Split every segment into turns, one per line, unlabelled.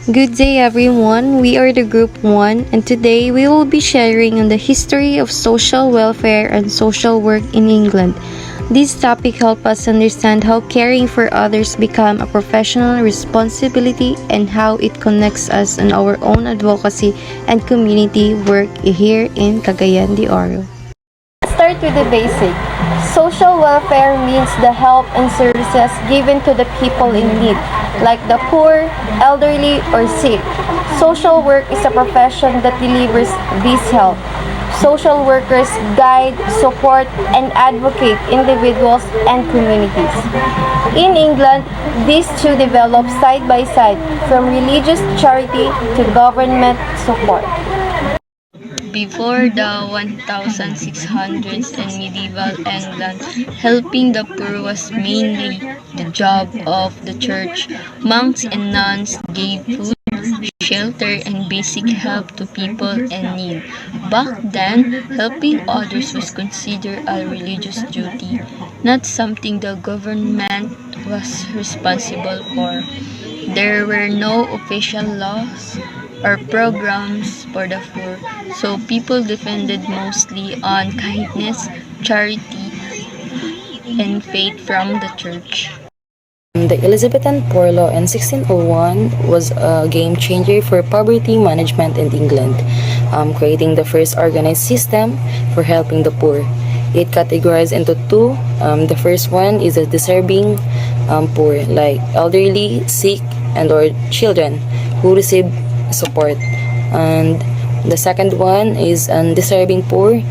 Good day everyone, we are the group 1 and today we will be sharing on the history of social welfare and social work in England. This topic helps us understand how caring for others become a professional responsibility and how it connects us in our own advocacy and community work here in Cagayan de Oro. Let's start with the basic. Social welfare means the help and services given to the people in need, like the poor, elderly, or sick. Social work is a profession that delivers this help. Social workers guide, support, and advocate individuals and communities. In England, these two develop side by side, from religious charity to government support.
Before the 1600s in medieval England, helping the poor was mainly the job of the church. Monks and nuns gave food, shelter, and basic help to people in need. Back then, helping others was considered a religious duty, not something the government was responsible for. There were no official laws or programs for the poor, so people depended mostly on kindness, charity, and faith from the church.
The Elizabethan Poor Law in 1601 was a game changer for poverty management in England, creating the first organized system for helping the poor. It categorized into two. The first one is the deserving poor, like elderly, sick, and or children who receive support. And the second one is undeserving poor,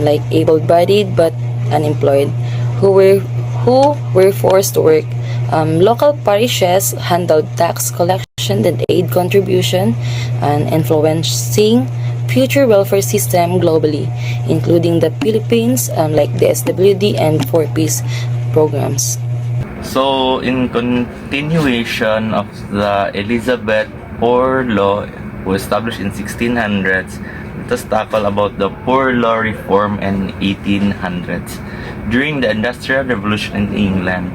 like able-bodied but unemployed, who were forced to work. Local parishes handled tax collection and aid contribution and influencing future welfare system globally, including the Philippines, like the SWD and 4 Ps programs.
So, in continuation of the Elizabeth Poor Law was established in 1600s, let us tackle about the Poor Law reform in 1800s. During the Industrial Revolution in England,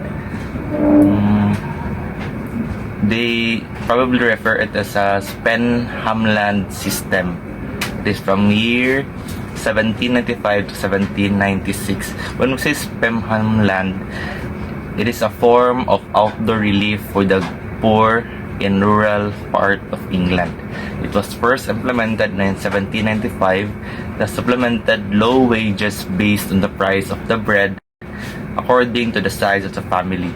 they probably refer it as a Spenhamland system. It is from year 1795 to 1796. When we say Spenhamland, it is a form of outdoor relief for the poor in rural part of England. It was first implemented in 1795 that supplemented low wages based on the price of the bread according to the size of the family.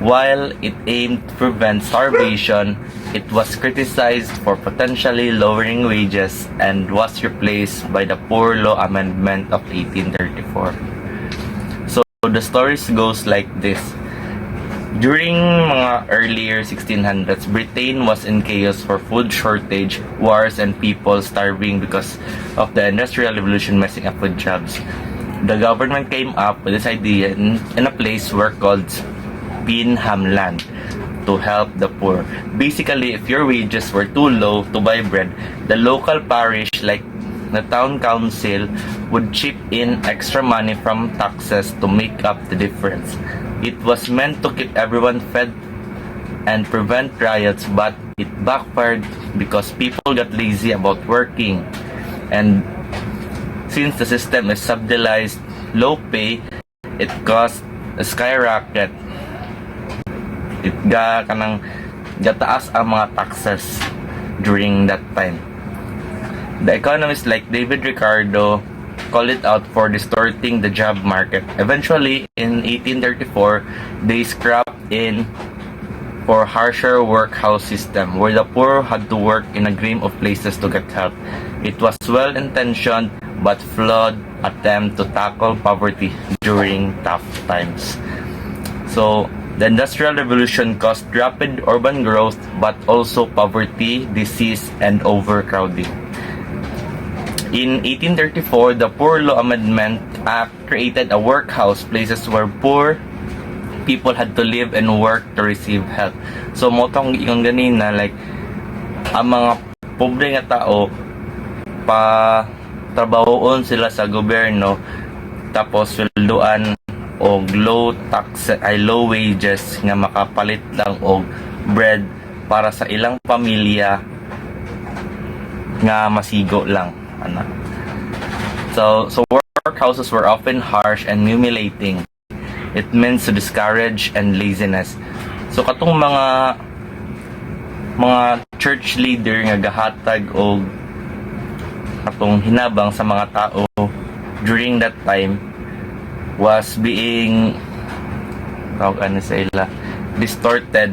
While it aimed to prevent starvation, it was criticized for potentially lowering wages and was replaced by the Poor Law Amendment of 1834. So the stories goes like this. During mga earlier 1600s, Britain was in chaos for food shortage, wars, and people starving because of the Industrial Revolution messing up with jobs. The government came up with this idea in a place where called Spenhamland to help the poor. Basically, if your wages were too low to buy bread, the local parish, like the town council, would chip in extra money from taxes to make up the difference. It was meant to keep everyone fed and prevent riots, but it backfired because people got lazy about working. And since the system is subsidized low pay, it caused a skyrocket. It gataas ang mga taxes during that time. The economists like David Ricardo called it out for distorting the job market. Eventually, in 1834, they scrapped in for harsher workhouse system where the poor had to work in a game of places to get help. It was well-intentioned but flawed attempt to tackle poverty during tough times. So, the Industrial Revolution caused rapid urban growth but also poverty, disease, and overcrowding. In 1834, the Poor Law Amendment Act created a workhouse, places where poor people had to live and work to receive help. So, motong yung ganina, like, ang mga pobre nga tao, trabahoon sila sa gobyerno, tapos sweldoan og low wages nga makapalit lang og bread para sa ilang pamilya nga masigo lang. So workhouses were often harsh and humiliating. It meant to discourage and laziness. So katong mga church leader nga gahatag og katong hinabang sa mga tao during that time was being sa ila distorted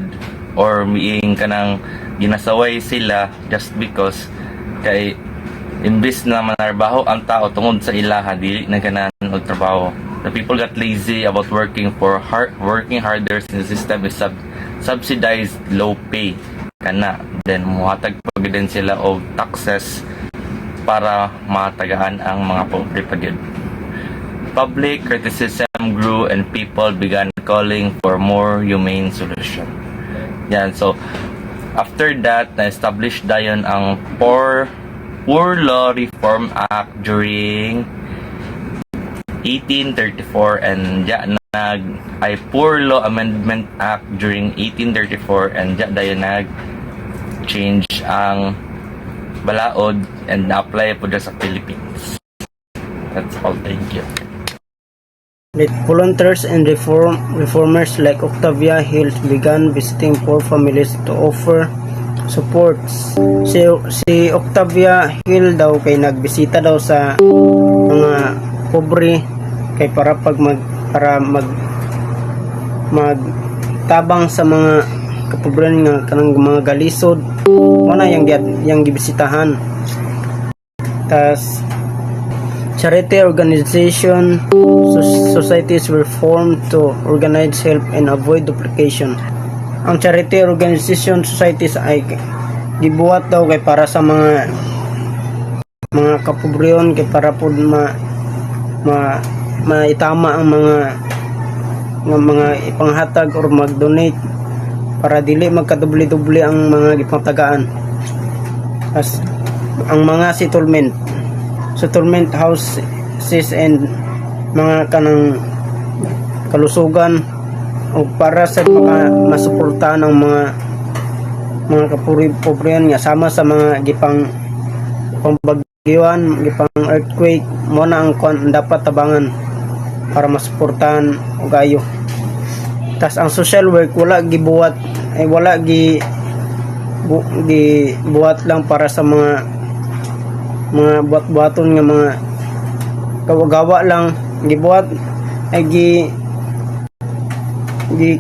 or being kanang ginasaway sila just because kay imbis na manarbaho ang tao tungod sa ilaha dili na kanan og trabaho. The people got lazy about working harder since the system is subsidized low pay kana, then muhatag pag din sila og taxes para matagaan ang mga pobre pagid. Public criticism grew and people began calling for more humane solution. Yan, so after that na-establish dayon ang Poor Law Reform Act during 1834 and Poor Law Amendment Act during 1834 and dayon change ang balaod and na-apply po sa Philippines. That's all. Thank you.
Volunteers and reformers like Octavia Hill began visiting poor families to offer supports. Si Octavia Hill daw kay nagbisita daw sa mga pobre kay para magtabang sa mga kapobrehan nga kanang mga galisod mo na yang gibisitahan. Tas charity organization societies were formed to organize help and avoid duplication. Ang charity organization societies ay gibuhat daw kay para sa mga kapobreyon kay para pud maitama ang mga ipanghatag or mag-donate para dili magkadubli-dubli ang mga gipangtagaan. As ang mga settlement houses and mga kanang kalusugan o para sa masuportahan ng mga kapuri-pobrihan nga sama sa mga gipang bagyoan, gipang earthquake mo na ang dapat tabangan para masuportahan og ayo. Tas ang social work wala gibuhat buhat lang para sa mga buhat-buhaton nga mga gawa lang gibuhat ay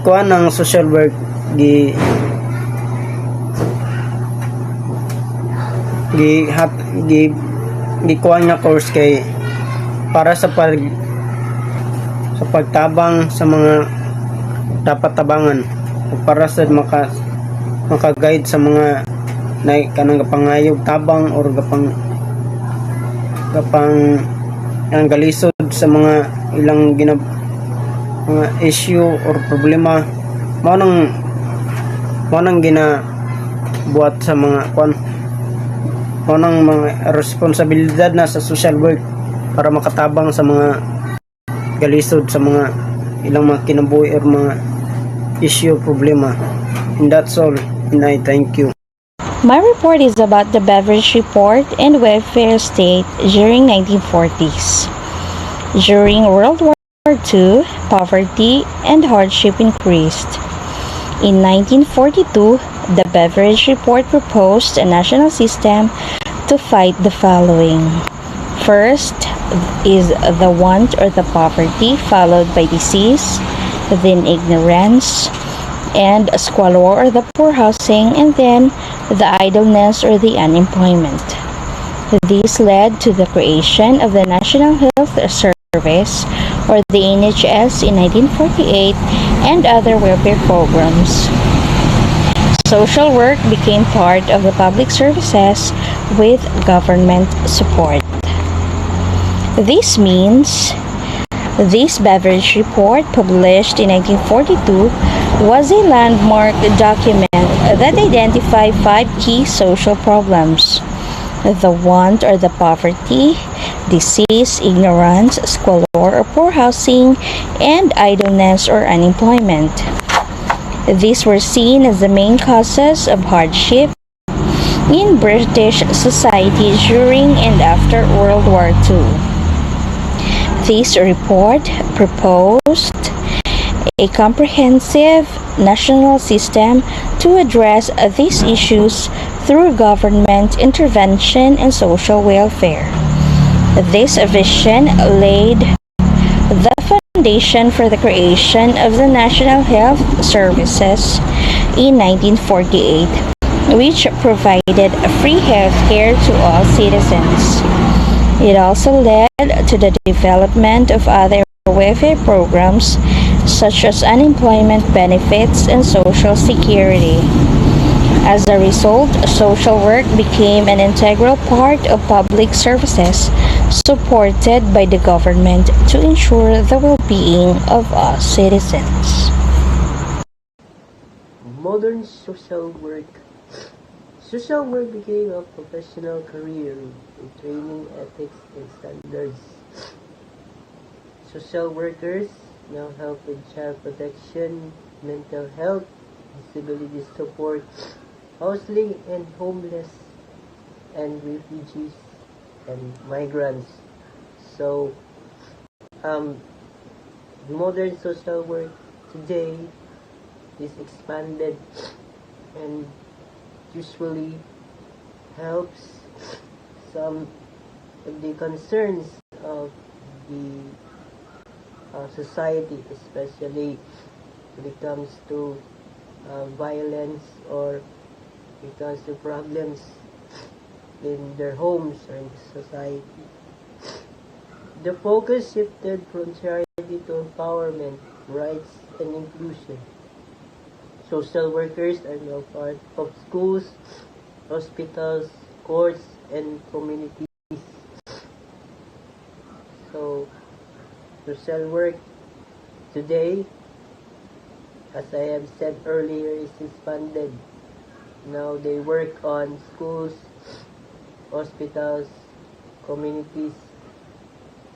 kuha ng social work kuha nga course kay para sa pagtabang sa mga dapat tabangan o para sa maka-guide sa mga kanang kapangayog tabang or gapang ang galisod sa mga ilang mga issue or problema mo nang ginabuhat sa mga mo nang mga responsibilidad na sa social work para makatabang sa mga galisod sa mga ilang mga kinabuhi or mga issue problema. And that's all, and I thank you.
My report is about the Beveridge Report and welfare state during 1940s. During World War II, poverty and hardship increased. In 1942, the Beveridge Report proposed a national system to fight the following. First is the want or the poverty, followed by disease, then ignorance, and squalor or the poor housing, and then the idleness or the unemployment. This led to the creation of the National Health Service or the NHS in 1948 and other welfare programs. Social work became part of the public services with government support. This means this Beveridge Report, published in 1942, was a landmark document that identified 5 key social problems: the want or the poverty, disease, ignorance, squalor or poor housing, and idleness or unemployment. These were seen as the main causes of hardship in British society during and after World War II. This report proposed a comprehensive national system to address these issues through government intervention and social welfare. This vision laid the foundation for the creation of the National Health Services in 1948, which provided free health care to all citizens. It also led to the development of other welfare programs such as unemployment benefits and social security. As a result, social work became an integral part of public services supported by the government to ensure the well-being of all citizens.
Modern social work. Social work became a professional career with training, ethics, and standards. Social workers now help with child protection, mental health, disability support, housing and homeless, and refugees and migrants. So, modern social work today is expanded and usually helps some of the concerns of the society, especially when it comes to violence or when it comes to problems in their homes or in the society. The focus shifted from charity to empowerment, rights, and inclusion. Social workers are now part of schools, hospitals, courts, and communities. So, social work today, as I have said earlier, is expanded. Now they work on schools, hospitals, communities,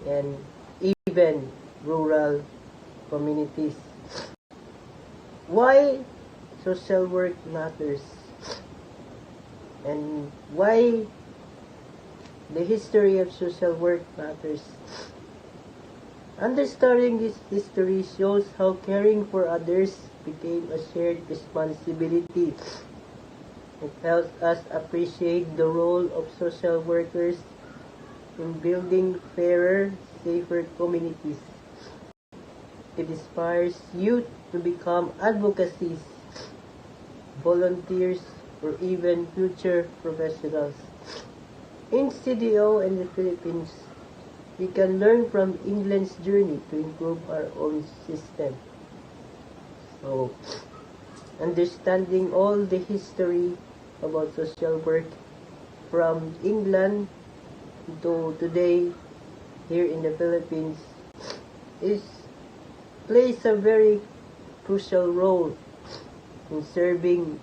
and even rural communities. Why social work matters and why the history of social work matters. Understanding this history shows how caring for others became a shared responsibility. It helps us appreciate the role of social workers in building fairer, safer communities. It inspires youth to become advocacies, volunteers, or even future professionals. In CDO and the Philippines, we can learn from England's journey to improve our own system. So, understanding all the history about social work from England to today here in the Philippines plays a very crucial role in serving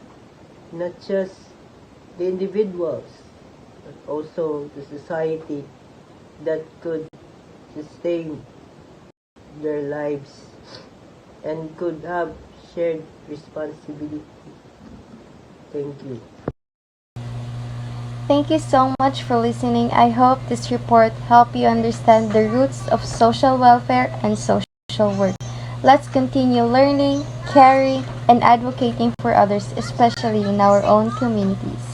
not just the individuals but also the society that could sustain their lives and could have shared responsibility. Thank you.
Thank you so much for listening. I hope this report helped you understand the roots of social welfare and social work. Let's continue learning, caring, and advocating for others, especially in our own communities.